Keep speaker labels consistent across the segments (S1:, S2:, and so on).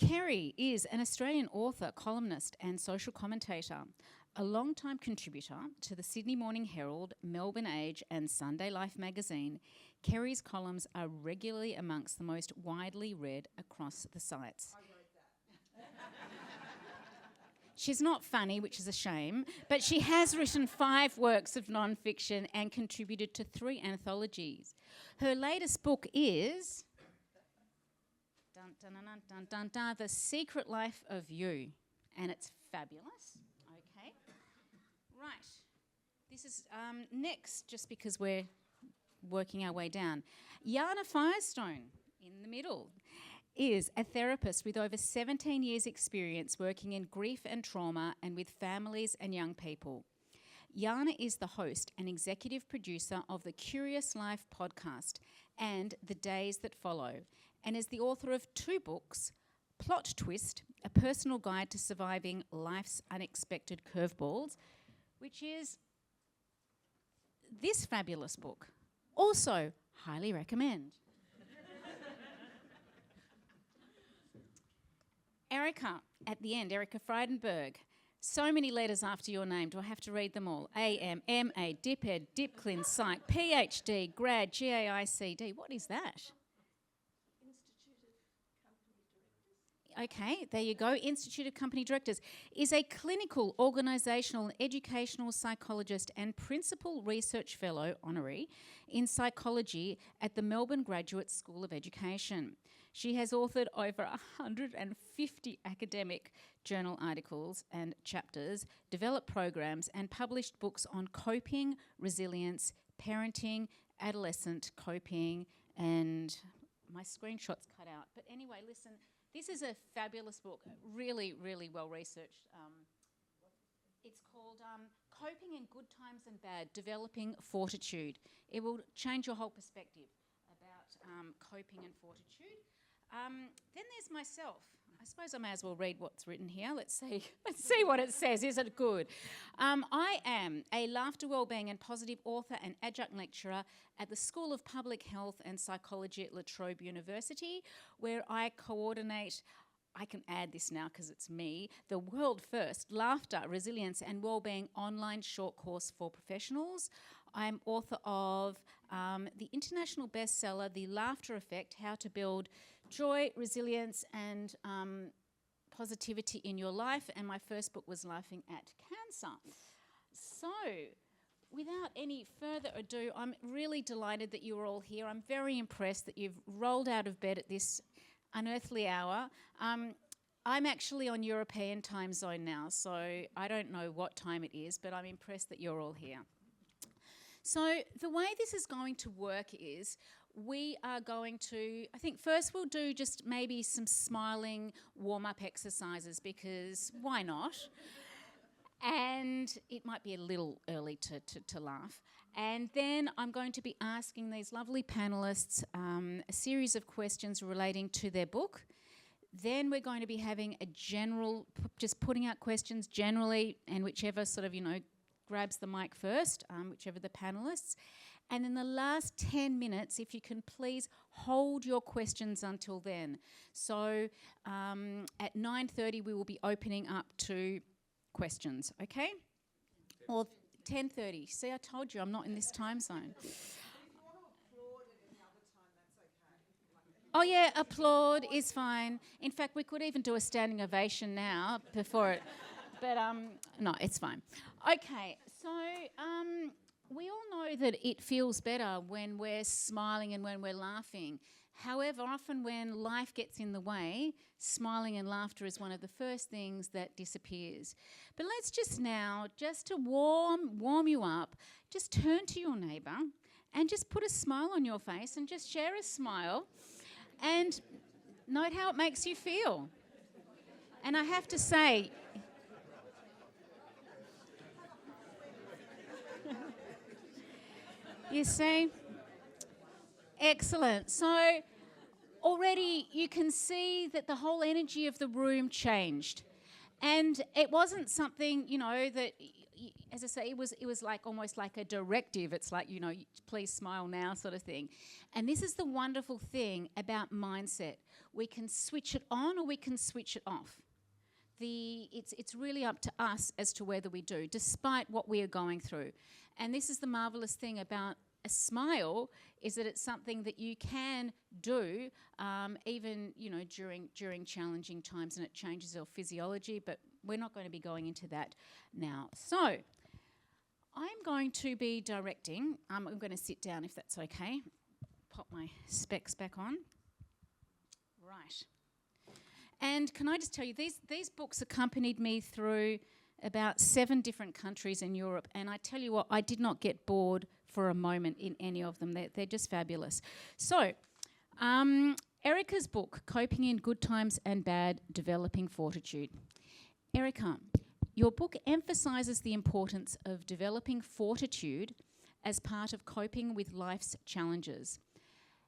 S1: Kerri is an Australian author, columnist and social commentator, a long-time contributor to the Sydney Morning Herald, Melbourne Age and Sunday Life magazine. Kerri's columns are regularly amongst the most widely read across the sites.
S2: I wrote that.
S1: She's not funny, which is a shame, but she has written 5 works of non-fiction and contributed to 3 anthologies. Her latest book is The Secret Life of You, and it's fabulous. Okay, right. This is next, just because we're working our way down. Jana Firestone, in the middle, is a therapist with over 17 years' experience working in grief and trauma and with families and young people. Jana is the host and executive producer of the Curious Life podcast and The Days That Follow, and is the author of 2 books, Plot Twist, A Personal Guide to Surviving Life's Unexpected Curveballs, which is this fabulous book. Also, highly recommend. Erica, at the end, Erica Frydenberg. So many letters after your name. Do I have to read them all? AM, MA, DipEd, DipClin, Psych, PhD, Grad, GAICD. What is that? Okay, there you go. Institute of Company Directors is a clinical, organisational and educational psychologist and principal research fellow, honorary, in psychology at the Melbourne Graduate School of Education. She has authored over 150 academic journal articles and chapters, developed programs and published books on coping, resilience, parenting, adolescent coping, and my screenshot's cut out. But anyway, listen, this is a fabulous book, really, really well researched. It's called Coping in Good Times and Bad, Developing Fortitude. It will change your whole perspective about coping and fortitude. Then there's myself. I suppose I may as well read what's written here. Let's see what it says. Is it good? I am a laughter, wellbeing and positive author and adjunct lecturer at the School of Public Health and Psychology at La Trobe University, where I coordinate, I can add this now because it's me, the world first Laughter, Resilience and Wellbeing online short course for professionals. I'm author of the international bestseller, The Laughter Effect, How to Build Joy, Resilience and Positivity in Your Life, and my first book was Laughing at Cancer. So, without any further ado, I'm really delighted that you're all here. I'm very impressed that you've rolled out of bed at this unearthly hour. I'm actually on European time zone now, so I don't know what time it is, but I'm impressed that you're all here. So the way this is going to work is we are going to, I think first we'll do just maybe some smiling warm-up exercises, because why not? And it might be a little early to laugh. And then I'm going to be asking these lovely panellists a series of questions relating to their book. Then we're going to be having a general, just putting out questions generally, and whichever sort of, grabs the mic first, whichever the panellists. And in the last 10 minutes, if you can please hold your questions until then. So at 9:30 we will be opening up to questions, okay? Or 10:30. See, I told you I'm not in this time zone. Oh yeah, applaud is fine. In fact, we could even do a standing ovation now before it, but no, it's fine. Okay, so we all know that it feels better when we're smiling and when we're laughing. However, often when life gets in the way, smiling and laughter is one of the first things that disappears. But let's just now, just to warm you up, just turn to your neighbour and just put a smile on your face and just share a smile and note how it makes you feel. And I have to say, you see? Excellent. So already you can see that the whole energy of the room changed. And it wasn't something, that, as I say, it was like almost like a directive. It's like, please smile now sort of thing. And this is the wonderful thing about mindset. We can switch it on or we can switch it off. It's really up to us as to whether we do, despite what we are going through. And this is the marvellous thing about a smile, is that it's something that you can do even, during challenging times, and it changes your physiology, but we're not going to be going into that now. So I'm going to be directing. I'm going to sit down if that's okay. Pop my specs back on. Right. And can I just tell you, these books accompanied me through about 7 different countries in Europe, and I tell you what, I did not get bored for a moment in any of them. They're just fabulous. So, Erica's book, Coping in Good Times and Bad, Developing Fortitude. Erica, your book emphasises the importance of developing fortitude as part of coping with life's challenges.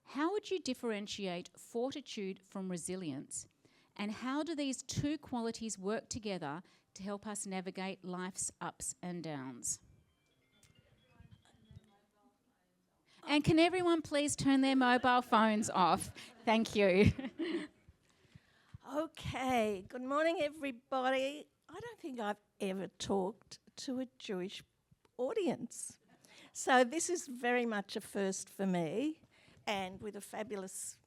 S1: How would you differentiate fortitude from resilience, and how do these two qualities work together to help us navigate life's ups and downs? And can everyone please turn their mobile phones off? Thank you.
S2: Okay, good morning everybody. I don't think I've ever talked to a Jewish audience. So this is very much a first for me, and with a fabulous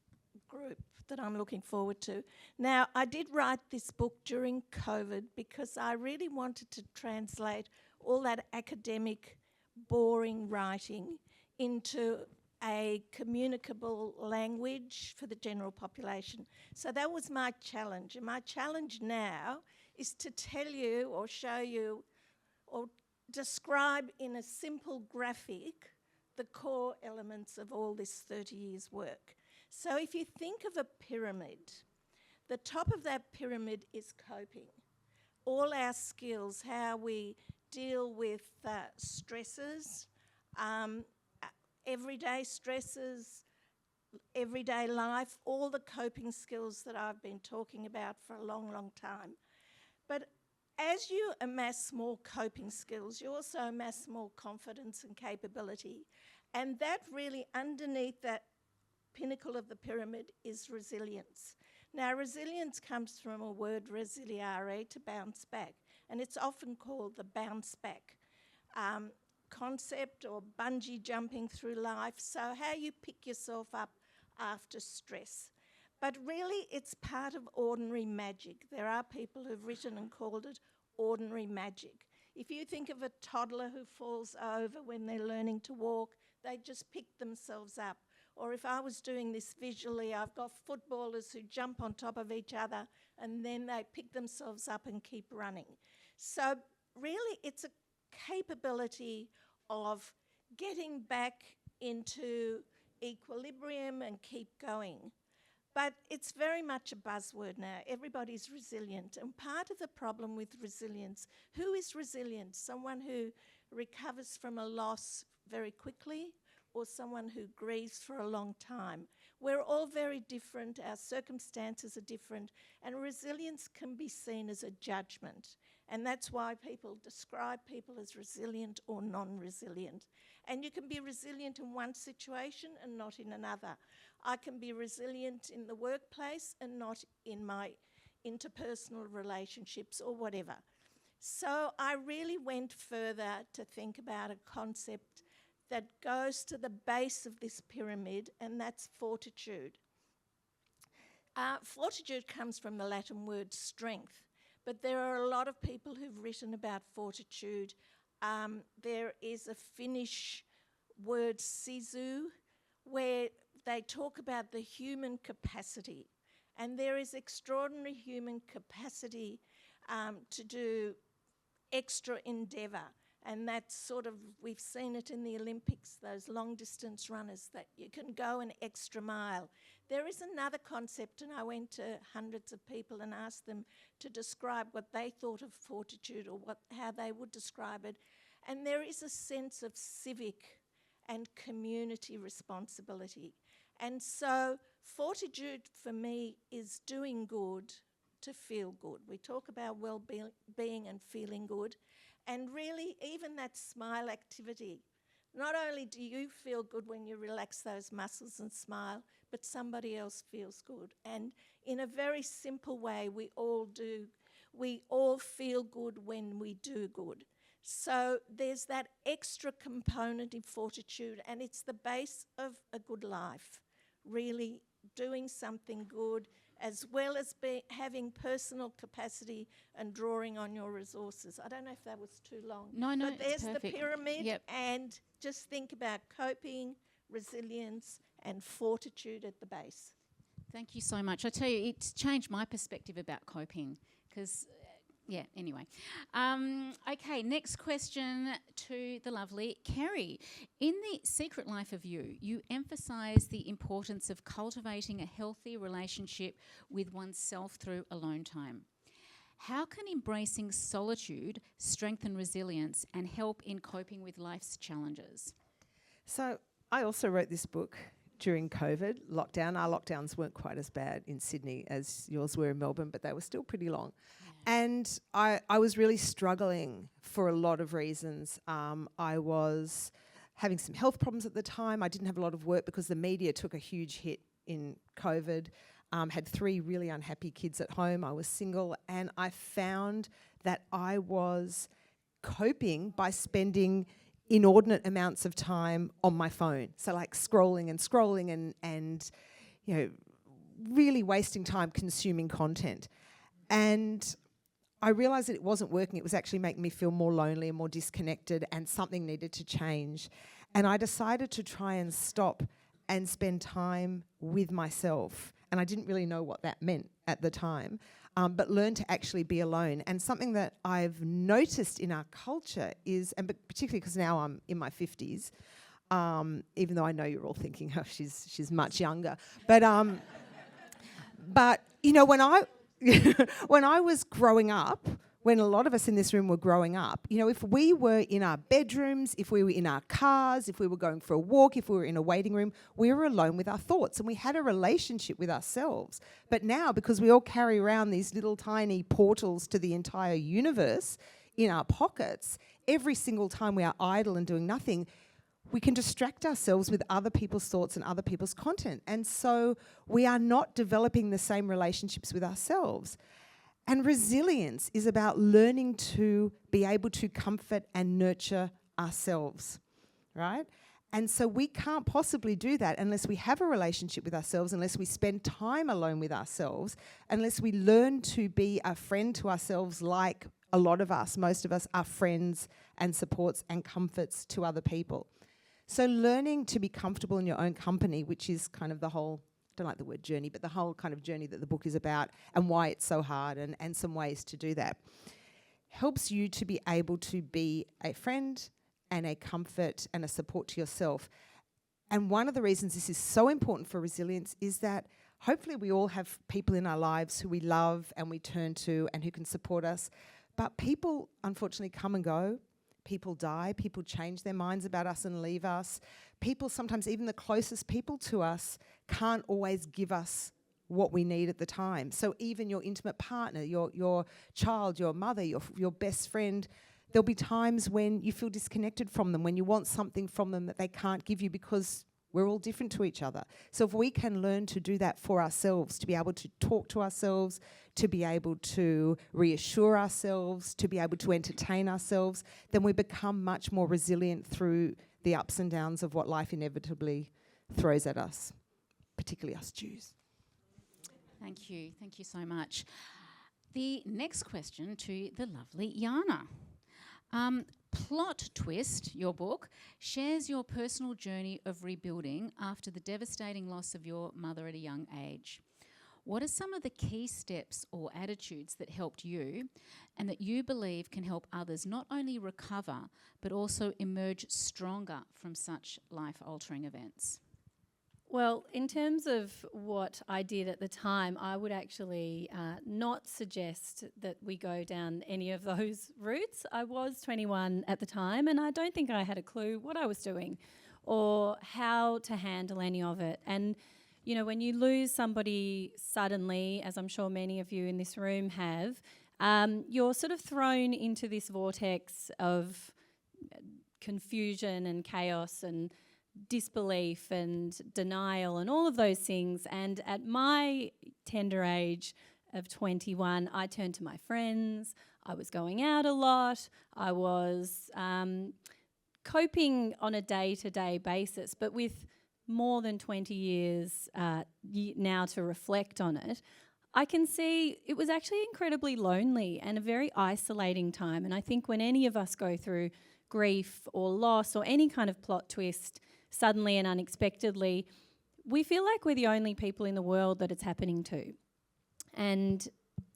S2: group that I'm looking forward to. Now, I did write this book during COVID because I really wanted to translate all that academic, boring writing into a communicable language for the general population. So that was my challenge. And my challenge now is to tell you or show you or describe in a simple graphic the core elements of all this 30 years' work. So if you think of a pyramid, the top of that pyramid is coping. All our skills, how we deal with stresses, everyday stresses, everyday life, all the coping skills that I've been talking about for a long, long time. But as you amass more coping skills, you also amass more confidence and capability. And that really, underneath that pinnacle of the pyramid, is resilience. Now, resilience comes from a word resiliare, to bounce back, and it's often called the bounce back concept, or bungee jumping through life. So how you pick yourself up after stress. But really, it's part of ordinary magic. There are people who've written and called it ordinary magic. If you think of a toddler who falls over when they're learning to walk, they just pick themselves up. Or if I was doing this visually, I've got footballers who jump on top of each other and then they pick themselves up and keep running. So really, it's a capability of getting back into equilibrium and keep going. But it's very much a buzzword now. Everybody's resilient. And part of the problem with resilience, who is resilient? Someone who recovers from a loss very quickly, or someone who grieves for a long time? We're all very different. Our circumstances are different. And resilience can be seen as a judgment. And that's why people describe people as resilient or non-resilient. And you can be resilient in one situation and not in another. I can be resilient in the workplace and not in my interpersonal relationships or whatever. So I really went further to think about a concept that goes to the base of this pyramid, and that's fortitude. Fortitude comes from the Latin word strength, but there are a lot of people who've written about fortitude. There is a Finnish word, sisu, where they talk about the human capacity. And there is extraordinary human capacity to do extra endeavour. And that's sort of, we've seen it in the Olympics, those long distance runners, that you can go an extra mile. There is another concept, and I went to hundreds of people and asked them to describe what they thought of fortitude, or how they would describe it. And there is a sense of civic and community responsibility. And so fortitude for me is doing good to feel good. We talk about well-being and feeling good. And really, even that smile activity, not only do you feel good when you relax those muscles and smile, but somebody else feels good. And in a very simple way, we all do. We all feel good when we do good. So there's that extra component in fortitude, and it's the base of a good life, really doing something good, as well as having personal capacity and drawing on your resources. I don't know if that was too long.
S1: No,
S2: but there's
S1: it's perfect.
S2: the pyramid,
S1: Yep.
S2: and just think about coping, resilience, and fortitude at the base.
S1: Thank you so much. I tell you, it's changed my perspective about coping because, anyway. Okay, next question to the lovely Kerri. In The Secret Life of You, you emphasise the importance of cultivating a healthy relationship with oneself through alone time. How can embracing solitude strengthen resilience and help in coping with life's challenges?
S3: So I also wrote this book during COVID lockdown. Our lockdowns weren't quite as bad in Sydney as yours were in Melbourne, but they were still pretty long. Yeah. And I was really struggling for a lot of reasons. I was having some health problems at the time. I didn't have a lot of work because the media took a huge hit in COVID. Had 3 really unhappy kids at home. I was single, and I found that I was coping by spending inordinate amounts of time on my phone. So like scrolling and you know, really wasting time consuming content. And I realised that it wasn't working. It was actually making me feel more lonely and more disconnected, and something needed to change. And I decided to try and stop and spend time with myself. And I didn't really know what that meant at the time, but learn to actually be alone. And something that I've noticed in our culture is, and particularly because now I'm in my 50s, even though I know you're all thinking, oh, she's much younger. But you know, when I was growing up, when a lot of us in this room were growing up, you know, if we were in our bedrooms, if we were in our cars, if we were going for a walk, if we were in a waiting room, we were alone with our thoughts, and we had a relationship with ourselves. But now, because we all carry around these little tiny portals to the entire universe in our pockets, every single time we are idle and doing nothing, we can distract ourselves with other people's thoughts and other people's content. And so we are not developing the same relationships with ourselves. And resilience is about learning to be able to comfort and nurture ourselves, right? And so we can't possibly do that unless we have a relationship with ourselves, unless we spend time alone with ourselves, unless we learn to be a friend to ourselves, like a lot of us, most of us, are friends and supports and comforts to other people. So learning to be comfortable in your own company, which is kind of the whole, I don't like the word journey, but the whole kind of journey that the book is about, and why it's so hard, and some ways to do that, helps you to be able to be a friend and a comfort and a support to yourself. And one of the reasons this is so important for resilience is that hopefully we all have people in our lives who we love and we turn to and who can support us. But people unfortunately come and go. People die. People change their minds about us and leave us. People, sometimes even the closest people to us, can't always give us what we need at the time. So even your intimate partner, your child, your mother, your best friend, there'll be times when you feel disconnected from them, when you want something from them that they can't give you because we're all different to each other. So if we can learn to do that for ourselves, to be able to talk to ourselves, to be able to reassure ourselves, to be able to entertain ourselves, then we become much more resilient through the ups and downs of what life inevitably throws at us, particularly us Jews.
S1: Thank you so much. The next question to the lovely Jana. Plot Twist, your book, shares your personal journey of rebuilding after the devastating loss of your mother at a young age. What are some of the key steps or attitudes that helped you and that you believe can help others not only recover but also emerge stronger from such life-altering events?
S4: Well, in terms of what I did at the time, I would actually not suggest that we go down any of those routes. I was 21 at the time, and I don't think I had a clue what I was doing or how to handle any of it. And, you know, when you lose somebody suddenly, as I'm sure many of you in this room have, you're sort of thrown into this vortex of confusion and chaos and disbelief and denial and all of those things. And at my tender age of 21, I turned to my friends. I was going out a lot. I was coping on a day-to-day basis, but with more than 20 years now to reflect on it, I can see it was actually incredibly lonely and a very isolating time. And I think when any of us go through grief or loss or any kind of plot twist suddenly and unexpectedly, we feel like we're the only people in the world that it's happening to. And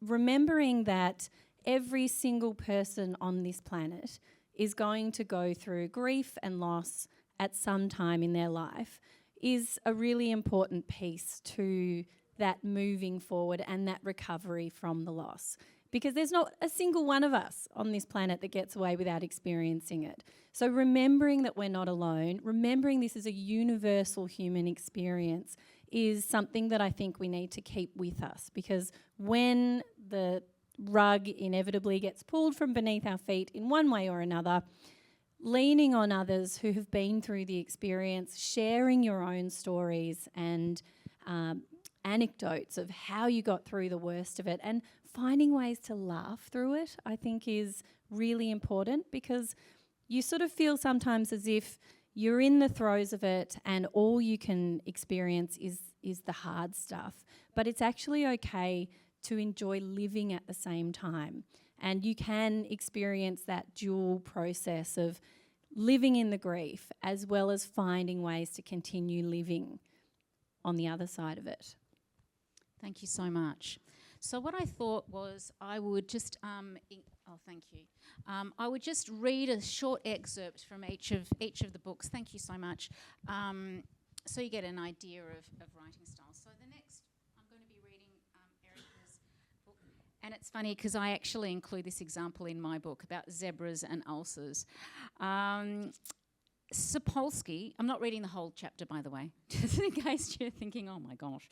S4: remembering that every single person on this planet is going to go through grief and loss at some time in their life is a really important piece to that moving forward and that recovery from the loss. Because there's not a single one of us on this planet that gets away without experiencing it. So remembering that we're not alone, remembering this is a universal human experience is something that I think we need to keep with us, because when the rug inevitably gets pulled from beneath our feet in one way or another, leaning on others who have been through the experience, sharing your own stories and anecdotes of how you got through the worst of it and finding ways to laugh through it, I think is really important, because you sort of feel sometimes as if you're in the throes of it and all you can experience is the hard stuff. But it's actually okay to enjoy living at the same time. And you can experience that dual process of living in the grief as well as finding ways to continue living on the other side of it.
S1: Thank you so much. So what I thought was I would just, thank you. I would just read a short excerpt from each of the books. Thank you so much. So you get an idea of writing style. So the next, I'm going to be reading Erica's book. And it's funny because I actually include this example in my book about zebras and ulcers. Sapolsky, I'm not reading the whole chapter, by the way, just in case you're thinking, oh my gosh.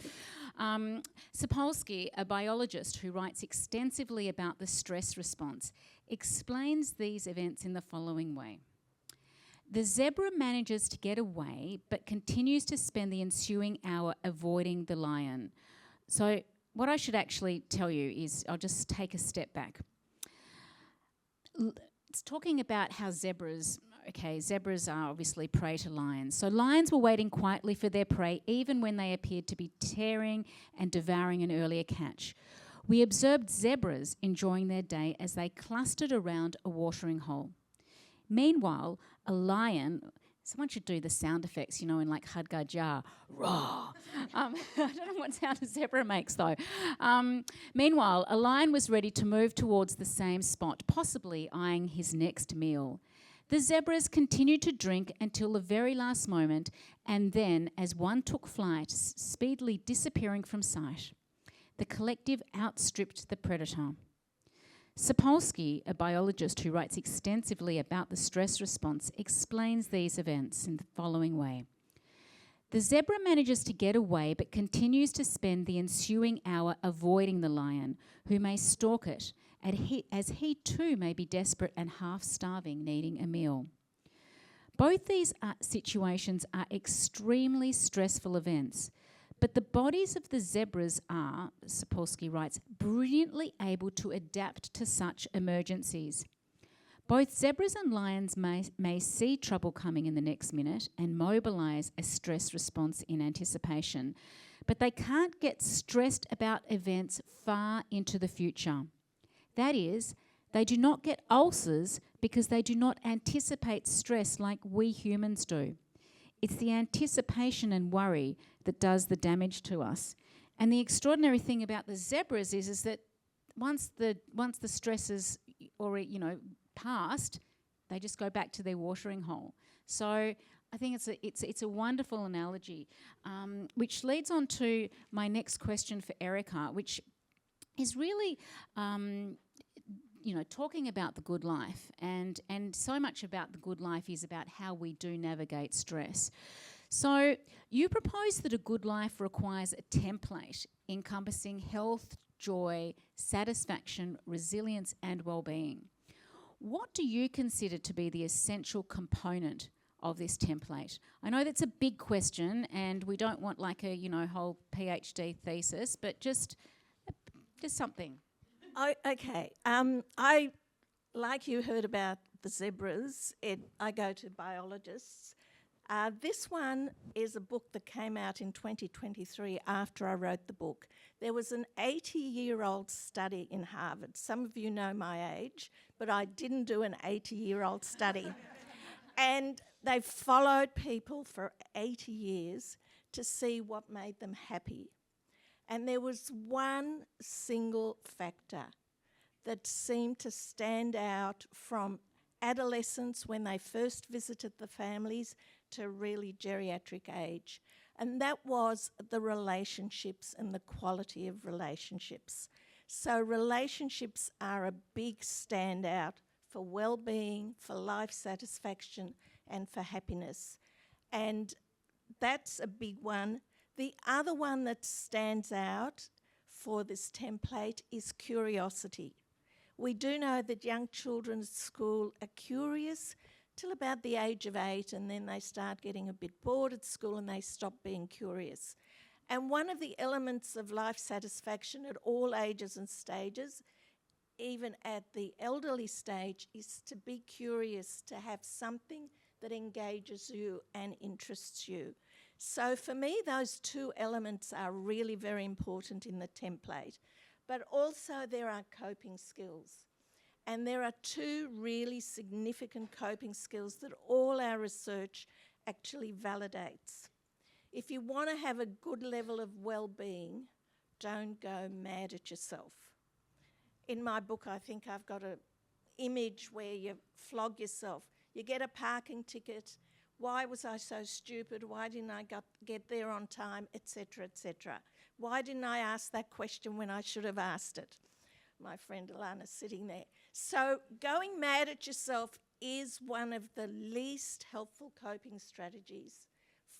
S1: Sapolsky, a biologist who writes extensively about the stress response, explains these events in the following way. The zebra manages to get away, but continues to spend the ensuing hour avoiding the lion. So what I should actually tell you is, I'll just take a step back. It's talking about how zebras are obviously prey to lions. So lions were waiting quietly for their prey even when they appeared to be tearing and devouring an earlier catch. We observed zebras enjoying their day as they clustered around a watering hole. Meanwhile, a lion, someone should do the sound effects, in like Hadgar Jar, roar. I don't know what sound a zebra makes though. Meanwhile, a lion was ready to move towards the same spot, possibly eyeing his next meal. The zebras continued to drink until the very last moment, and then, as one took flight, speedily disappearing from sight, the collective outstripped the predator. Sapolsky, a biologist who writes extensively about the stress response, explains these events in the following way. The zebra manages to get away but continues to spend the ensuing hour avoiding the lion, who may stalk it, as he too may be desperate and half-starving, needing a meal. Both these situations are extremely stressful events, but the bodies of the zebras are, Sapolsky writes, brilliantly able to adapt to such emergencies. Both zebras and lions may see trouble coming in the next minute and mobilise a stress response in anticipation, but they can't get stressed about events far into the future. That is, they do not get ulcers because they do not anticipate stress like we humans do. It's the anticipation and worry that does the damage to us. And the extraordinary thing about the zebras is that once the stress is already, past, they just go back to their watering hole. So I think it's a wonderful analogy, which leads on to my next question for Erica, which is really talking about the good life, and so much about the good life is about how we do navigate stress. So you propose that a good life requires a template encompassing health, joy, satisfaction, resilience, and well-being. What do you consider to be the essential component of this template? I know that's a big question, and we don't want like a whole PhD thesis, but just something.
S2: Oh, okay. Like you heard about the zebras, I go to biologists. This one is a book that came out in 2023 after I wrote the book. There was an 80-year-old study in Harvard. Some of you know my age, but I didn't do an 80-year-old study. And they followed people for 80 years to see what made them happy. And there was one single factor that seemed to stand out from adolescence when they first visited the families to really geriatric age. And that was the relationships and the quality of relationships. So relationships are a big standout for well-being, for life satisfaction, and for happiness. And that's a big one. The other one that stands out for this template is curiosity. We do know that young children at school are curious till about the age of 8, and then they start getting a bit bored at school and they stop being curious. And one of the elements of life satisfaction at all ages and stages, even at the elderly stage, is to be curious, to have something that engages you and interests you. So for me, those two elements are really very important in the template. But also there are coping skills. And there are two really significant coping skills that all our research actually validates. If you want to have a good level of well-being, don't go mad at yourself. In my book, I think I've got an image where you flog yourself. You get a parking ticket. Why was I so stupid? Why didn't I get there on time, etc., etc.? Why didn't I ask that question when I should have asked it? My friend Alana's sitting there. So going mad at yourself is one of the least helpful coping strategies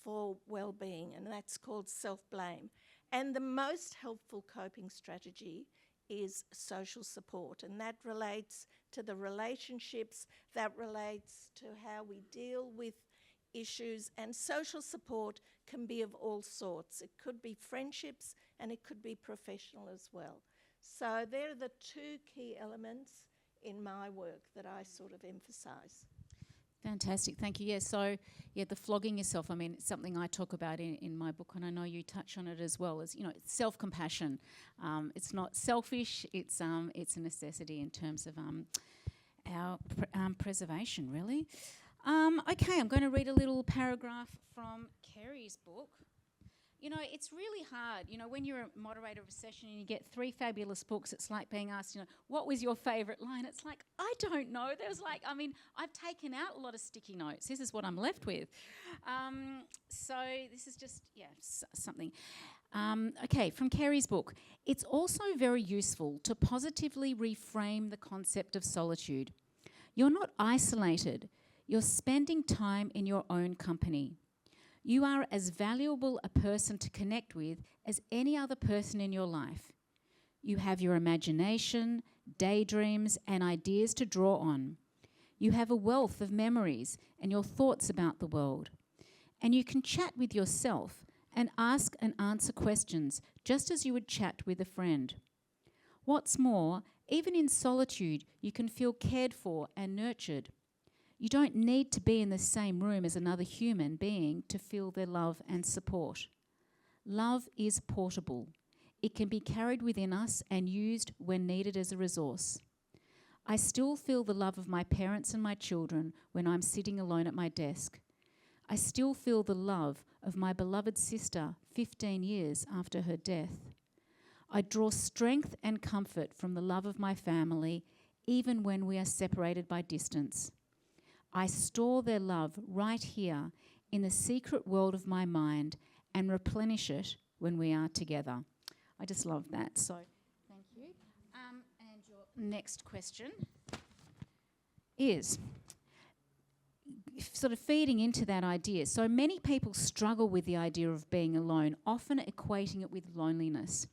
S2: for well-being, and that's called self-blame. And the most helpful coping strategy is social support, and that relates to the relationships, that relates to how we deal with issues, and social support can be of all sorts. It could be friendships and it could be professional as well. So they're the two key elements in my work that I sort of emphasise.
S1: Fantastic, thank you. Yeah, so the flogging yourself, I mean, it's something I talk about in my book, and I know you touch on it as well, as it's self-compassion. It's not selfish, it's a necessity in terms of our preservation, really. Okay, I'm going to read a little paragraph from Kerri's book. It's really hard. When you're a moderator of a session and you get 3 fabulous books, it's like being asked, what was your favourite line? It's like, I don't know. I've taken out a lot of sticky notes. This is what I'm left with. So this is just, something. Okay, from Kerri's book. It's also very useful to positively reframe the concept of solitude. You're not isolated. You're spending time in your own company. You are as valuable a person to connect with as any other person in your life. You have your imagination, daydreams, and ideas to draw on. You have a wealth of memories and your thoughts about the world. And you can chat with yourself and ask and answer questions just as you would chat with a friend. What's more, even in solitude, you can feel cared for and nurtured. You don't need to be in the same room as another human being to feel their love and support. Love is portable. It can be carried within us and used when needed as a resource. I still feel the love of my parents and my children when I'm sitting alone at my desk. I still feel the love of my beloved sister 15 years after her death. I draw strength and comfort from the love of my family, even when we are separated by distance. I store their love right here in the secret world of my mind and replenish it when we are together. I just love that. So, thank you. And your next question is sort of feeding into that idea. So many people struggle with the idea of being alone, often equating it with loneliness.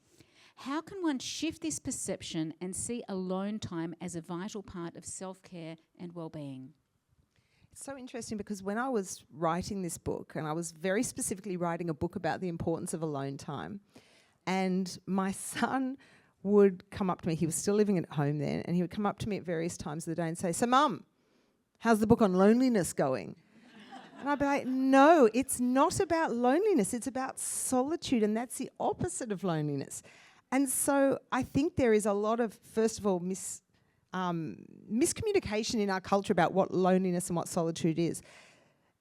S1: How can one shift this perception and see alone time as a vital part of self-care and well-being?
S3: It's so interesting because when I was writing this book, and I was very specifically writing a book about the importance of alone time, and my son would come up to me, he was still living at home then, and he would come up to me at various times of the day and say, "So Mum, how's the book on loneliness going?" And I'd be like, "No, it's not about loneliness, it's about solitude, and that's the opposite of loneliness." And so I think there is a lot of, first of all, miscommunication in our culture about what loneliness and what solitude is.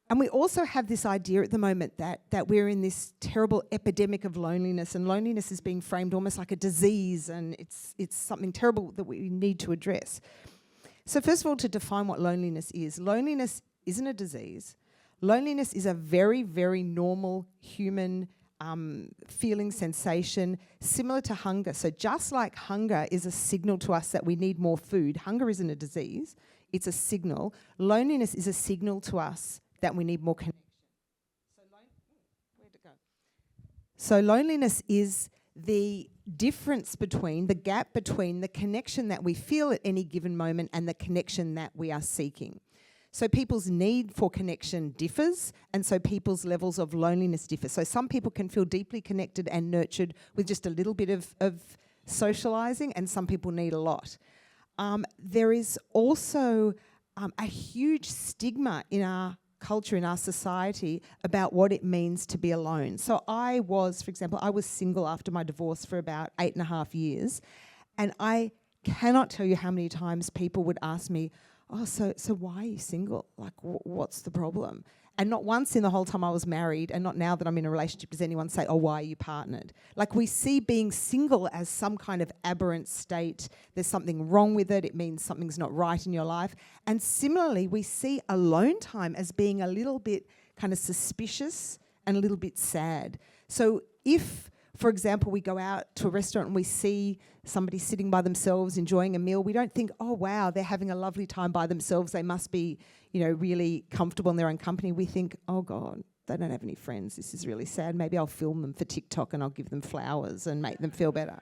S3: And we also have this idea at the moment that we're in this terrible epidemic of loneliness, and loneliness is being framed almost like a disease, and it's something terrible that we need to address. So first of all, to define what loneliness isn't a disease. Loneliness is a very, very normal human feeling, sensation, similar to hunger. So just like hunger is a signal to us that we need more food, hunger isn't a disease, it's a signal. Loneliness is a signal to us that we need more connection. So loneliness is the difference between, the gap between the connection that we feel at any given moment and the connection that we are seeking. So people's need for connection differs, and so people's levels of loneliness differ. So some people can feel deeply connected and nurtured with just a little bit of socialising, and some people need a lot. There is also a huge stigma in our culture, in our society, about what it means to be alone. So I was single after my divorce for about 8.5 years, and I cannot tell you how many times people would ask me, "Oh, so why are you single? Like, what's the problem?" And not once in the whole time I was married, and not now that I'm in a relationship, does anyone say, "Oh, why are you partnered?" Like, we see being single as some kind of aberrant state. There's something wrong with it. It means something's not right in your life. And similarly, we see alone time as being a little bit kind of suspicious and a little bit sad. So if, for example, we go out to a restaurant and we see somebody sitting by themselves enjoying a meal, we don't think, "Oh, wow, they're having a lovely time by themselves. They must be, really comfortable in their own company." We think, "Oh, God, they don't have any friends. This is really sad. Maybe I'll film them for TikTok and I'll give them flowers and make them feel better."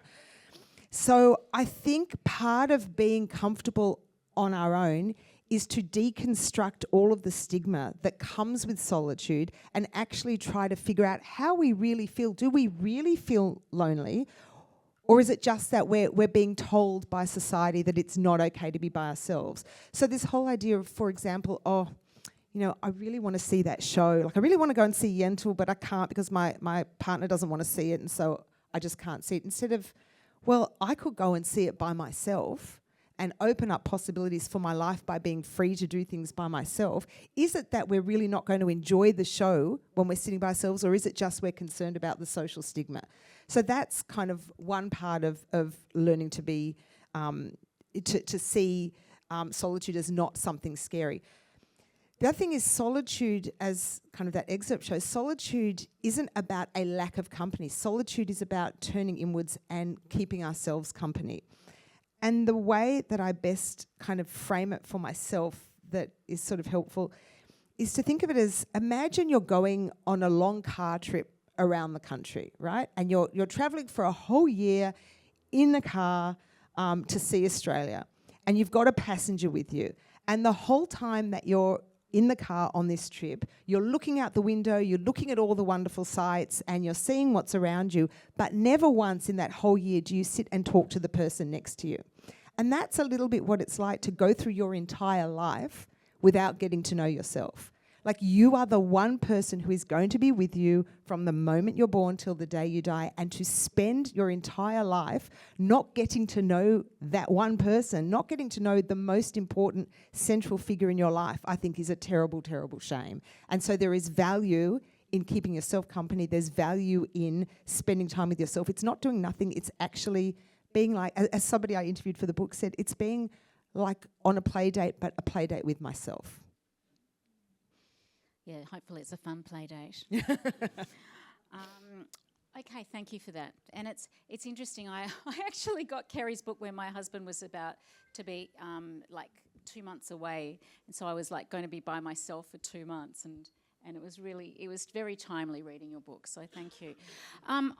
S3: So I think part of being comfortable on our own is to deconstruct all of the stigma that comes with solitude and actually try to figure out how we really feel. Do we really feel lonely? Or is it just that we're being told by society that it's not okay to be by ourselves? So this whole idea of, for example, I really want to see that show. Like, I really want to go and see Yentl, but I can't because my partner doesn't want to see it, and so I just can't see it. Instead of, well, I could go and see it by myself and open up possibilities for my life by being free to do things by myself. Is it that we're really not going to enjoy the show when we're sitting by ourselves, or is it just we're concerned about the social stigma? So that's kind of one part of learning to be, to see solitude as not something scary. The other thing is solitude, as kind of that excerpt shows, solitude isn't about a lack of company. Solitude is about turning inwards and keeping ourselves company. And the way that I best kind of frame it for myself that is sort of helpful is to think of it as, imagine you're going on a long car trip around the country, right? And you're travelling for a whole year in the car to see Australia. And you've got a passenger with you. And the whole time that you're in the car on this trip, you're looking out the window, you're looking at all the wonderful sights, and you're seeing what's around you, but never once in that whole year do you sit and talk to the person next to you. And that's a little bit what it's like to go through your entire life without getting to know yourself. Like, you are the one person who is going to be with you from the moment you're born till the day you die, and to spend your entire life not getting to know that one person, not getting to know the most important central figure in your life, I think is a terrible, terrible shame. And so there is value in keeping yourself company. There's value in spending time with yourself. It's not doing nothing. It's actually being like, as somebody I interviewed for the book said, it's being like on a play date, but a play date with myself.
S1: Yeah, hopefully it's a fun play date. Okay, thank you for that. And it's interesting. I actually got Kerri's book when my husband was about to be 2 months away, and so I was like going to be by myself for 2 months, and it was very timely reading your book. So thank you. On to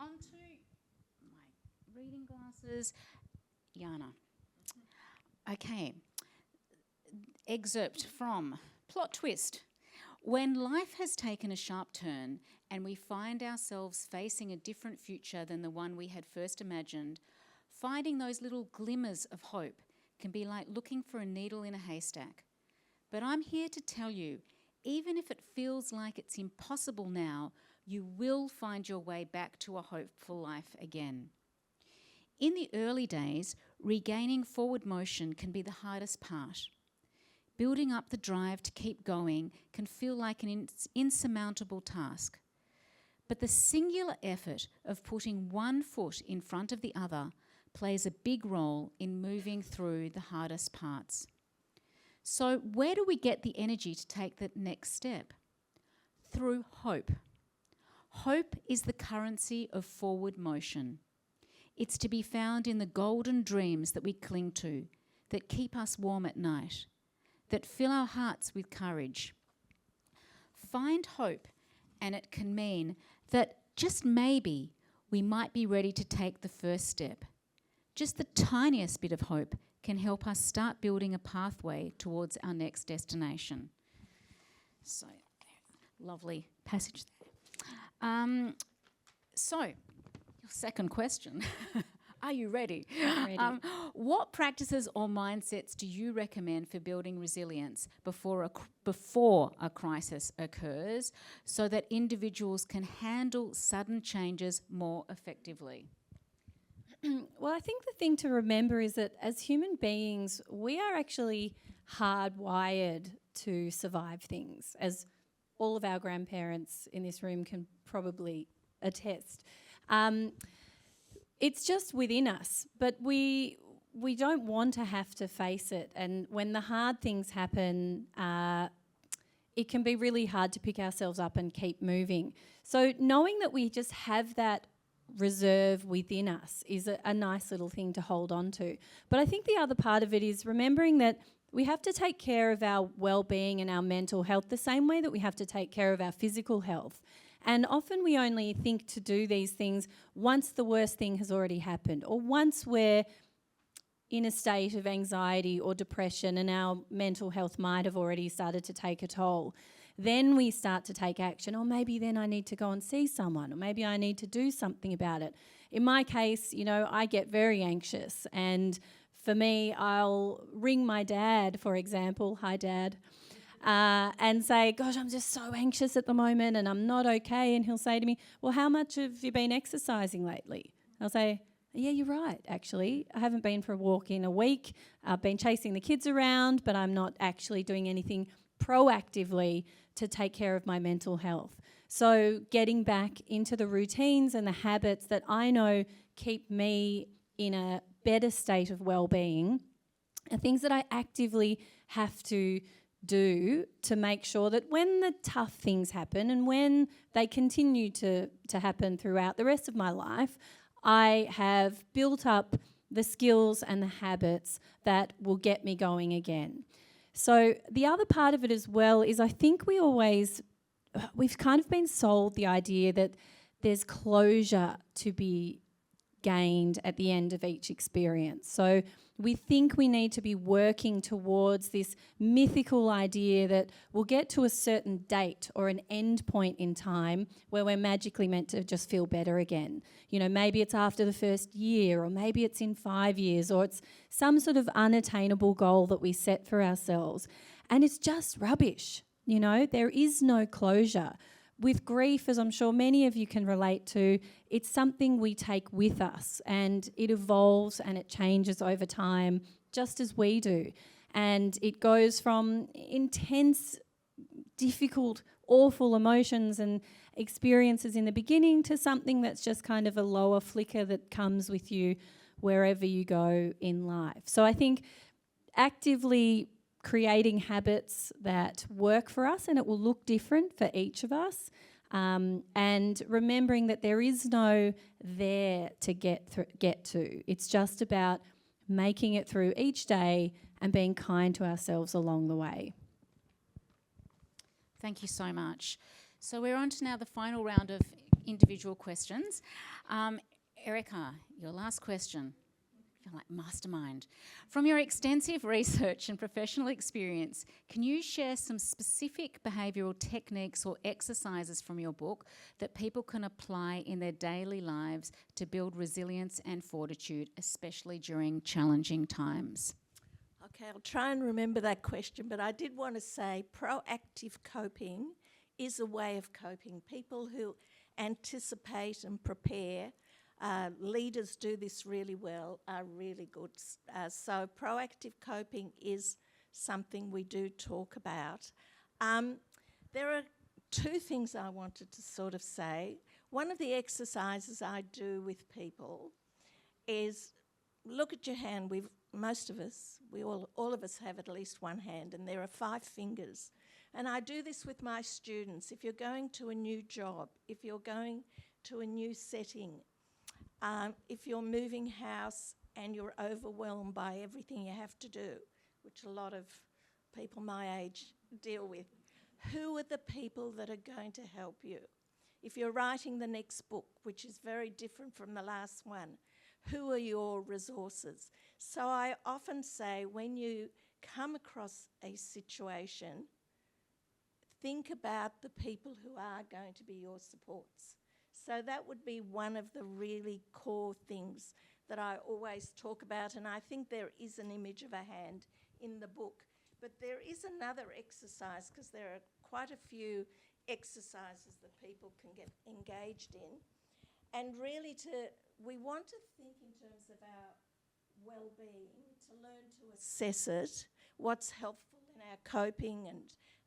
S1: reading glasses. Jana. Okay. Excerpt from Plot Twist. When life has taken a sharp turn and we find ourselves facing a different future than the one we had first imagined, finding those little glimmers of hope can be like looking for a needle in a haystack. But I'm here to tell you, even if it feels like it's impossible now, you will find your way back to a hopeful life again. In the early days, regaining forward motion can be the hardest part. Building up the drive to keep going can feel like an insurmountable task. But the singular effort of putting one foot in front of the other plays a big role in moving through the hardest parts. So where do we get the energy to take the next step? Through hope. Hope is the currency of forward motion. It's to be found in the golden dreams that we cling to, that keep us warm at night, that fill our hearts with courage. Find hope, and it can mean that just maybe we might be ready to take the first step. Just the tiniest bit of hope can help us start building a pathway towards our next destination. So, lovely passage there. So, your second question. Are you ready?
S4: Ready.
S1: What practices or mindsets do you recommend for building resilience before a crisis occurs so that individuals can handle sudden changes more effectively?
S4: Well, I think the thing to remember is that as human beings, we are actually hardwired to survive things, as all of our grandparents in this room can probably attest. It's just within us, but we don't want to have to face it. And when the hard things happen, it can be really hard to pick ourselves up and keep moving. So knowing that we just have that reserve within us is a nice little thing to hold on to. But I think the other part of it is remembering that we have to take care of our well-being and our mental health the same way that we have to take care of our physical health. And often we only think to do these things once the worst thing has already happened, or once we're in a state of anxiety or depression and our mental health might have already started to take a toll. Then we start to take action, or maybe then I need to go and see someone, or maybe I need to do something about it. In my case, I get very anxious, and for me, I'll ring my dad, for example, hi Dad, and say, gosh, I'm just so anxious at the moment and I'm not okay. And he'll say to me, well, how much have you been exercising lately? I'll say, yeah, you're right, actually. I haven't been for a walk in a week. I've been chasing the kids around, but I'm not actually doing anything proactively to take care of my mental health. So getting back into the routines and the habits that I know keep me in a better state of well-being are things that I actively have to do to make sure that when the tough things happen and when they continue to happen throughout the rest of my life, I have built up the skills and the habits that will get me going again. So the other part of it as well is I think we've kind of been sold the idea that there's closure to be gained at the end of each experience. So we think we need to be working towards this mythical idea that we'll get to a certain date or an end point in time where we're magically meant to just feel better again. Maybe it's after the first year, or maybe it's in 5 years, or it's some sort of unattainable goal that we set for ourselves. And it's just rubbish. There is no closure. With grief, as I'm sure many of you can relate to, it's something we take with us, and it evolves and it changes over time, just as we do. And it goes from intense, difficult, awful emotions and experiences in the beginning to something that's just kind of a lower flicker that comes with you wherever you go in life. So I think actively creating habits that work for us, and it will look different for each of us, and remembering that there is no there to get to. It's just about making it through each day and being kind to ourselves along the way.
S1: Thank you so much. So we're on to now the final round of individual questions. Erica, your last question. I feel like mastermind. From your extensive research and professional experience, can you share some specific behavioural techniques or exercises from your book that people can apply in their daily lives to build resilience and fortitude, especially during challenging times?
S2: Okay, I'll try and remember that question, but I did want to say proactive coping is a way of coping. People who anticipate and prepare, leaders do this really well, are really good. So proactive coping is something we do talk about. There are two things I wanted to sort of say. One of the exercises I do with people is look at your hand. Most of us, all of us have at least one hand, and there are 5 fingers. And I do this with my students. If you're going to a new job, if you're going to a new setting, if you're moving house and you're overwhelmed by everything you have to do, which a lot of people my age deal with, who are the people that are going to help you? If you're writing the next book, which is very different from the last one, who are your resources? So I often say when you come across a situation, think about the people who are going to be your supports. So that would be one of the really core things that I always talk about, and I think there is an image of a hand in the book. But there is another exercise, because there are quite a few exercises that people can get engaged in. And really we want to think in terms of our well-being, to learn to assess it, what's helpful in our coping and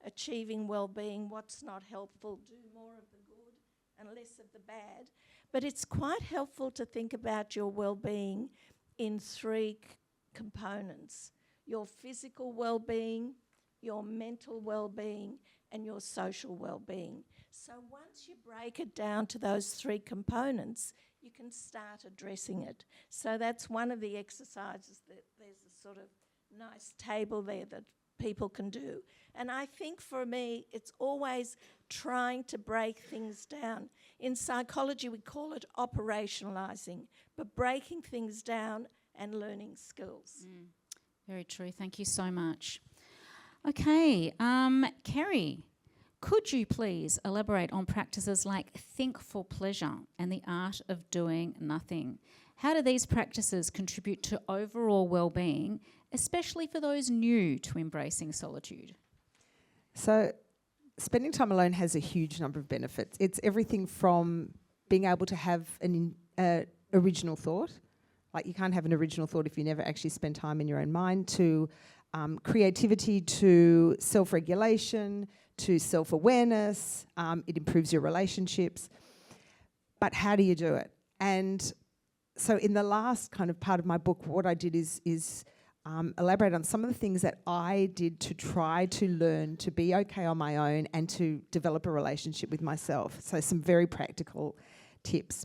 S2: achieving well-being, what's not helpful, do more of the good and less of the bad. But it's quite helpful to think about your well-being in 3 components: your physical well-being, your mental well-being, and your social well-being. So once you break it down to those 3 components, you can start addressing it. So that's one of the exercises. That there's a sort of nice table there that people can do. And I think for me, it's always trying to break things down. In psychology, we call it operationalising, but breaking things down and learning skills.
S1: Very true. Thank you so much. Okay, Kerri, could you please elaborate on practices like think for pleasure and the art of doing nothing? How do these practices contribute to overall well-being, especially for those new to embracing solitude?
S3: So spending time alone has a huge number of benefits. It's everything from being able to have an original thought, like you can't have an original thought if you never actually spend time in your own mind, to creativity, to self-regulation, to self-awareness. It improves your relationships. But how do you do it? And so in the last kind of part of my book, what I did is elaborate on some of the things that I did to try to learn to be okay on my own and to develop a relationship with myself. So some very practical tips.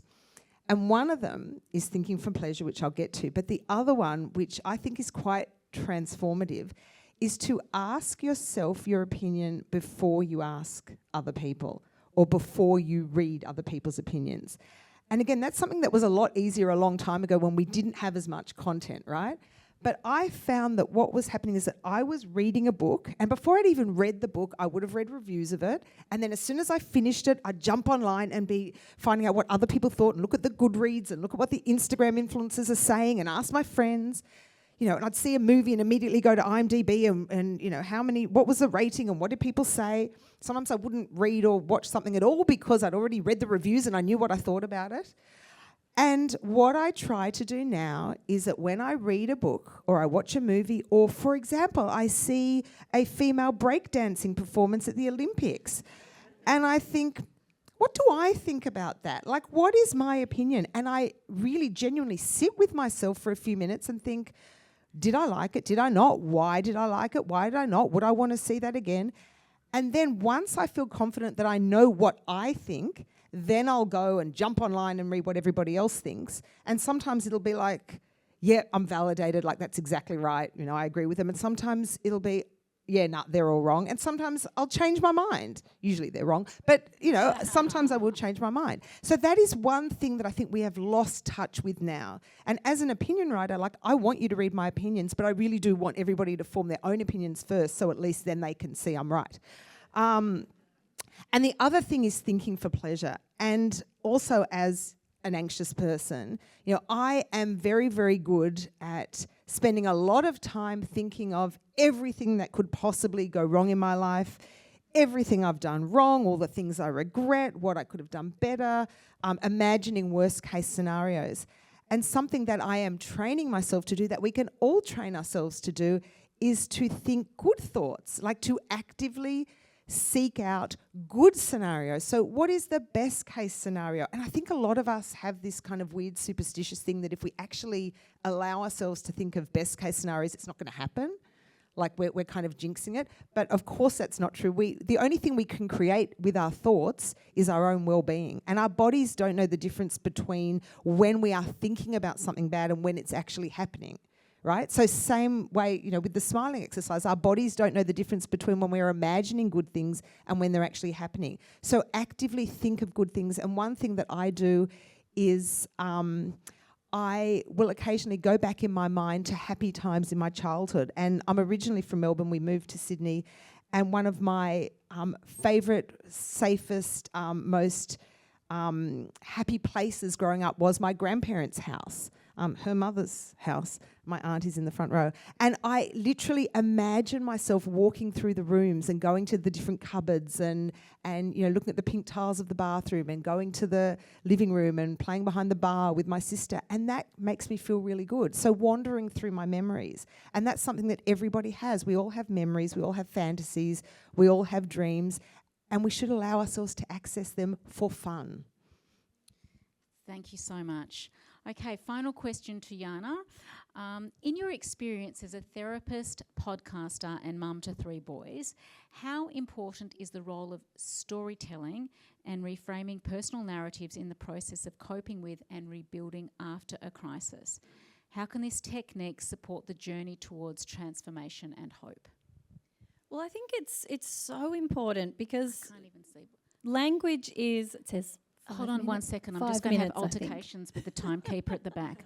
S3: And one of them is thinking for pleasure, which I'll get to. But the other one, which I think is quite transformative, is to ask yourself your opinion before you ask other people or before you read other people's opinions. And again, that's something that was a lot easier a long time ago when we didn't have as much content, right? But I found that what was happening is that I was reading a book, and before I'd even read the book, I would have read reviews of it. And then as soon as I finished it, I'd jump online and be finding out what other people thought and look at the Goodreads and look at what the Instagram influencers are saying and ask my friends. You know, and I'd see a movie and immediately go to IMDb and you know, what was the rating and what did people say? Sometimes I wouldn't read or watch something at all because I'd already read the reviews and I knew what I thought about it. And what I try to do now is that when I read a book or I watch a movie, or for example, I see a female breakdancing performance at the Olympics, and I think, what do I think about that? Like, what is my opinion? And I really genuinely sit with myself for a few minutes and think, did I like it? Did I not? Why did I like it? Why did I not? Would I want to see that again? And then once I feel confident that I know what I think, then I'll go and jump online and read what everybody else thinks. And sometimes it'll be like, yeah, I'm validated, like that's exactly right. You know, I agree with them. And sometimes it'll be, yeah, no, they're all wrong. And sometimes I'll change my mind. Usually they're wrong. But, sometimes I will change my mind. So that is one thing that I think we have lost touch with now. And as an opinion writer, I want you to read my opinions, but I really do want everybody to form their own opinions first, so at least then they can see I'm right. And the other thing is thinking for pleasure. And also as an anxious person, I am very, very good at spending a lot of time thinking of everything that could possibly go wrong in my life, everything I've done wrong, all the things I regret, what I could have done better, imagining worst case scenarios. And something that I am training myself to do, that we can all train ourselves to do, is to think good thoughts, to actively seek out good scenarios. So what is the best case scenario? And I think a lot of us have this kind of weird superstitious thing that if we actually allow ourselves to think of best case scenarios, it's not going to happen. We're kind of jinxing it. But of course that's not true. The only thing we can create with our thoughts is our own well-being. And our bodies don't know the difference between when we are thinking about something bad and when it's actually happening. Right? So same way, with the smiling exercise, our bodies don't know the difference between when we're imagining good things and when they're actually happening. So actively think of good things. And one thing that I do is I will occasionally go back in my mind to happy times in my childhood. And I'm originally from Melbourne. We moved to Sydney. And one of my favourite, safest, most happy places growing up was my grandparents' house. Her mother's house. My aunt is in the front row. And I literally imagine myself walking through the rooms and going to the different cupboards and looking at the pink tiles of the bathroom and going to the living room and playing behind the bar with my sister. And that makes me feel really good. So wandering through my memories. And that's something that everybody has. We all have memories. We all have fantasies. We all have dreams. And we should allow ourselves to access them for fun.
S1: Thank you so much. Okay, final question to Jana. In your experience as a therapist, podcaster and mum to 3 boys, how important is the role of storytelling and reframing personal narratives in the process of coping with and rebuilding after a crisis? How can this technique support the journey towards transformation and hope?
S4: Well, I think it's so important because
S1: I can't even see.
S4: language is, it says,
S1: Hold on 1 second. I'm
S4: 5
S1: just going to have
S4: minutes, I think.
S1: altercations with the timekeeper at the back.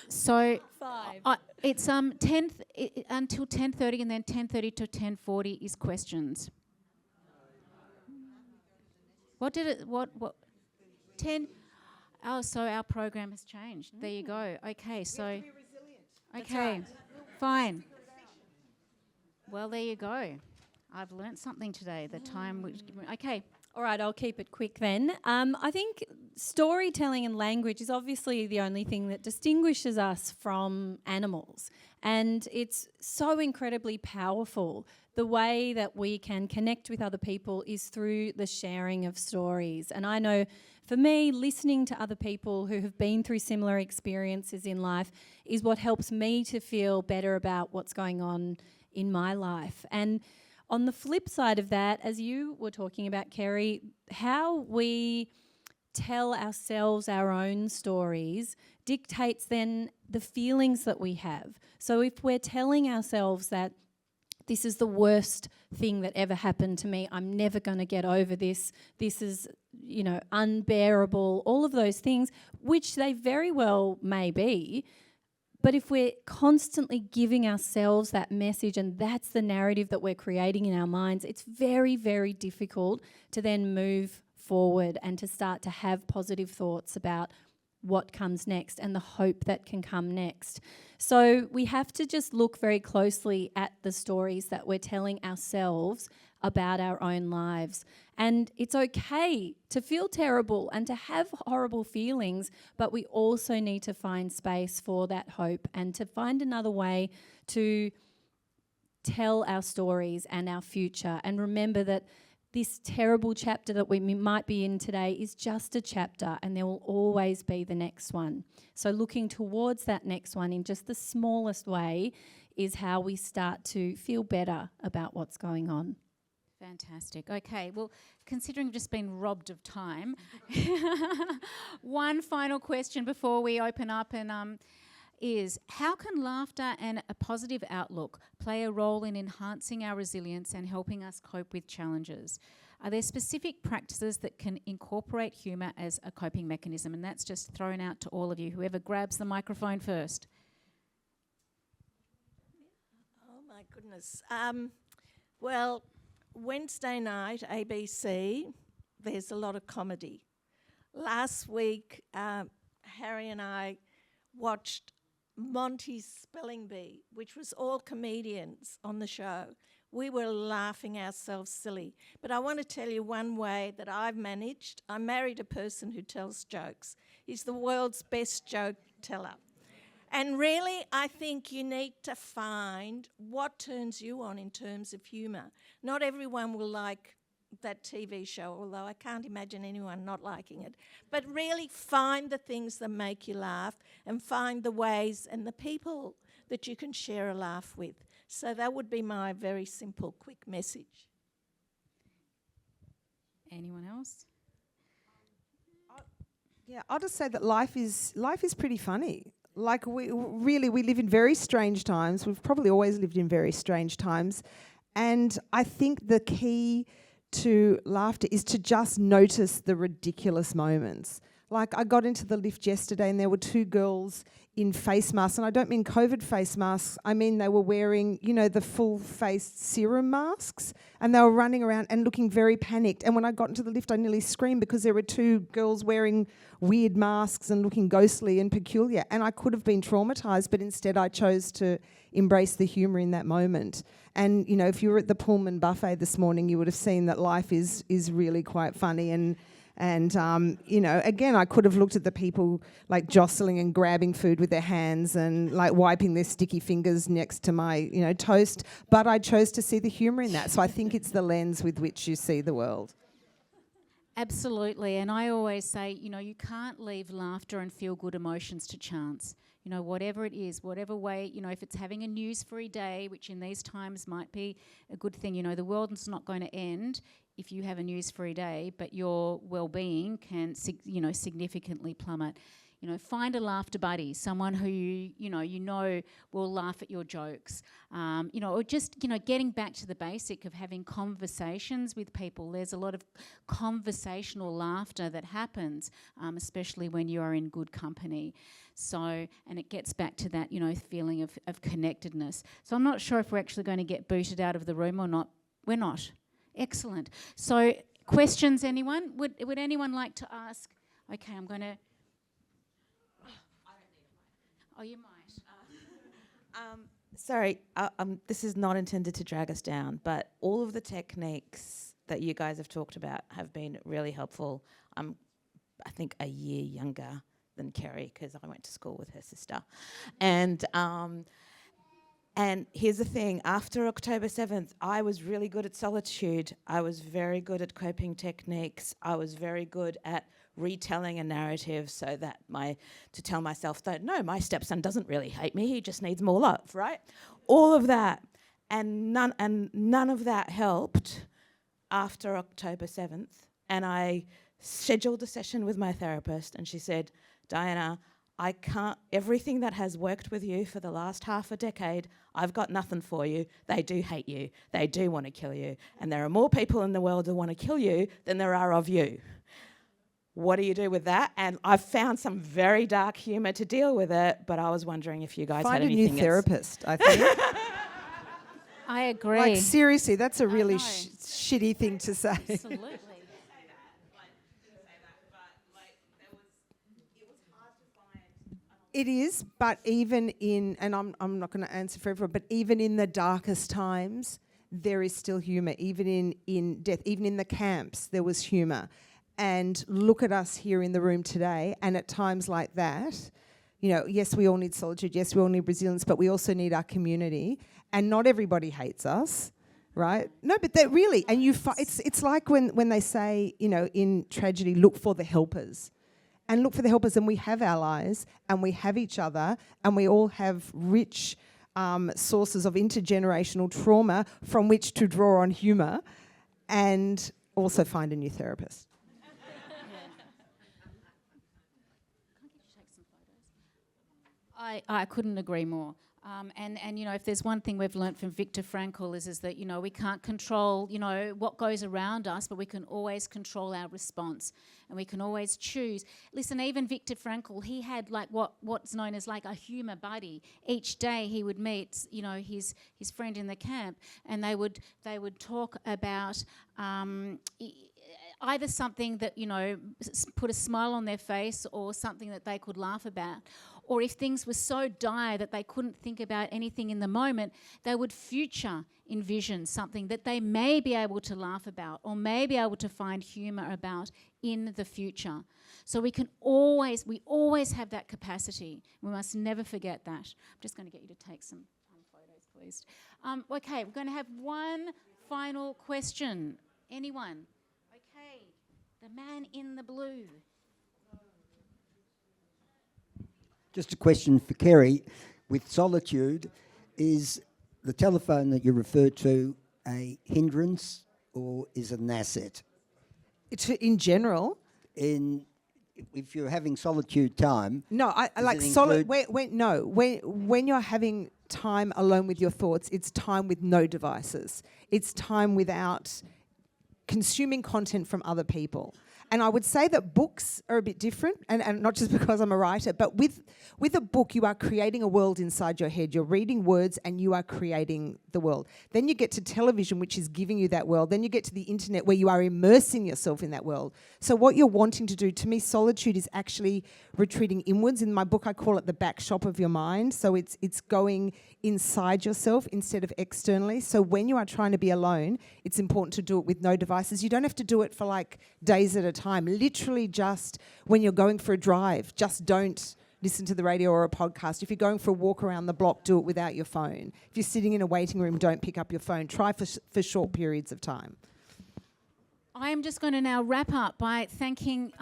S1: So
S4: 5.
S1: it's until 10:30, and then 10:30 to 10:40 is questions. What 10? Oh, so our program has changed. There you go. Okay, so okay, fine. Well, there you go. I've learnt something today. The time. Okay.
S4: All right, I'll keep it quick then. I think storytelling and language is obviously the only thing that distinguishes us from animals. And it's so incredibly powerful. The way that we can connect with other people is through the sharing of stories. And I know for me, listening to other people who have been through similar experiences in life is what helps me to feel better about what's going on in my life. And on the flip side of that, as you were talking about, Kerri, how we tell ourselves our own stories dictates then the feelings that we have. So if we're telling ourselves that this is the worst thing that ever happened to me, I'm never going to get over this, this is, unbearable, all of those things, which they very well may be. But if we're constantly giving ourselves that message and that's the narrative that we're creating in our minds, it's very, very difficult to then move forward and to start to have positive thoughts about what comes next and the hope that can come next. So we have to just look very closely at the stories that we're telling ourselves about our own lives. And it's okay to feel terrible and to have horrible feelings, but we also need to find space for that hope and to find another way to tell our stories and our future. And remember that this terrible chapter that we might be in today is just a chapter, and there will always be the next one. So looking towards that next one in just the smallest way is how we start to feel better about what's going on.
S1: Fantastic. Okay, well, considering we've just been robbed of time, one final question before we open up, and is how can laughter and a positive outlook play a role in enhancing our resilience and helping us cope with challenges? Are there specific practices that can incorporate humour as a coping mechanism? And that's just thrown out to all of you, whoever grabs the microphone first.
S2: Oh my goodness. Well, Wednesday night, ABC, there's a lot of comedy. Last week, Harry and I watched Monty's Spelling Bee, which was all comedians on the show. We were laughing ourselves silly. But I want to tell you one way that I've managed. I married a person who tells jokes. He's the world's best joke teller. And really, I think you need to find what turns you on in terms of humour. Not everyone will like that TV show, although I can't imagine anyone not liking it. But really find the things that make you laugh and find the ways and the people that you can share a laugh with. So that would be my very simple, quick message.
S1: Anyone else?
S3: Yeah, I'll just say that life is pretty funny. Like we live in very strange times. We've probably always lived in very strange times. And I think the key to laughter is to just notice the ridiculous moments. Like I got into the lift yesterday and there were two girls in face masks, and I don't mean COVID face masks, I mean they were wearing, the full face serum masks, and they were running around and looking very panicked. And when I got into the lift I nearly screamed because there were two girls wearing weird masks and looking ghostly and peculiar, and I could have been traumatised, but instead I chose to embrace the humour in that moment. And if you were at the Pullman buffet this morning, you would have seen that life is really quite funny. And again, I could have looked at the people like jostling and grabbing food with their hands and like wiping their sticky fingers next to my, toast. But I chose to see the humour in that. So I think it's the lens with which you see the world.
S1: Absolutely. And I always say, you can't leave laughter and feel good emotions to chance. Whatever it is, whatever way, if it's having a news-free day, which in these times might be a good thing, the world's not going to end if you have a news-free day, but your well-being can, significantly plummet. Find a laughter buddy, someone who you know will laugh at your jokes. Or just, getting back to the basic of having conversations with people. There's a lot of conversational laughter that happens, especially when you are in good company. So, and it gets back to that, feeling of connectedness. So I'm not sure if we're actually going to get booted out of the room or not. We're not. Excellent. So, questions, anyone? Would anyone like to ask? Okay, I'm going to... Oh, you might.
S5: Sorry, this is not intended to drag us down, but all of the techniques that you guys have talked about have been really helpful. I'm, I think, a year younger than Kerri because I went to school with her sister. And here's the thing, after October 7th, I was really good at solitude. I was very good at coping techniques. I was very good at retelling a narrative so that to tell myself that, no, my stepson doesn't really hate me, he just needs more love, right? All of that. And none of that helped after October 7th. And I scheduled a session with my therapist and she said, Diana, I can't, everything that has worked with you for the last half a decade, I've got nothing for you. They do hate you. They do want to kill you. And there are more people in the world who want to kill you than there are of you. What do you do with that? And I've found some very dark humour to deal with it, but I was wondering if you guys had anything.
S3: Find a new therapist, I think.
S1: I agree.
S3: Like, seriously, that's a really shitty thing to say.
S1: Absolutely.
S3: It is, but even in, and I'm not going to answer for everyone, but even in the darkest times, there is still humour. Even in death, even in the camps, there was humour. And look at us here in the room today, and at times like that, yes, we all need solitude, yes, we all need resilience, but we also need our community. And not everybody hates us, right? No, but that really, and it's like when they say, in tragedy, look for the helpers. And look for the helpers, and we have allies, and we have each other, and we all have rich sources of intergenerational trauma from which to draw on humour, and also find a new therapist.
S1: I couldn't agree more. And you know, if there's one thing we've learnt from Viktor Frankl is that, you know, we can't control, you know, what goes around us, but we can always control our response, and we can always choose. Listen, even Viktor Frankl, he had like what's known as like a humour buddy. Each day he would meet, you know, his friend in the camp, and they would talk about either something that, you know, put a smile on their face, or something that they could laugh about. Or if things were so dire that they couldn't think about anything in the moment, they would future envision something that they may be able to laugh about, or may be able to find humour about in the future. So we always have that capacity. We must never forget that. I'm just going to get you to take some photos, please. Okay, we're going to have one final question. Anyone? Okay, the man in the blue.
S6: Just a question for Kerri. With solitude, is the telephone that you referred to a hindrance or is it an asset?
S3: In general?
S6: If you're having solitude time...
S3: No, I like solid... When you're having time alone with your thoughts, it's time with no devices. It's time without consuming content from other people. And I would say that books are a bit different, and not just because I'm a writer, but with a book, you are creating a world inside your head. You're reading words and you are creating the world. Then you get to television, which is giving you that world. Then you get to the internet, where you are immersing yourself in that world. So what you're wanting to do, to me, solitude is actually retreating inwards. In my book, I call it the back shop of your mind. So it's going inside yourself instead of externally. So when you are trying to be alone, it's important to do it with no devices. You don't have to do it for like days at a time. Literally just when you're going for a drive, just don't listen to the radio or a podcast. If you're going for a walk around the block, do it without your phone. If you're sitting in a waiting room, don't pick up your phone. Try for short periods of time.
S1: I'm just going to now wrap up by thanking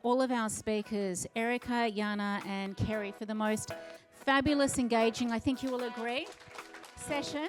S1: all of our speakers, Erica, Jana and Kerri, for the most fabulous, engaging, I think you will agree, session.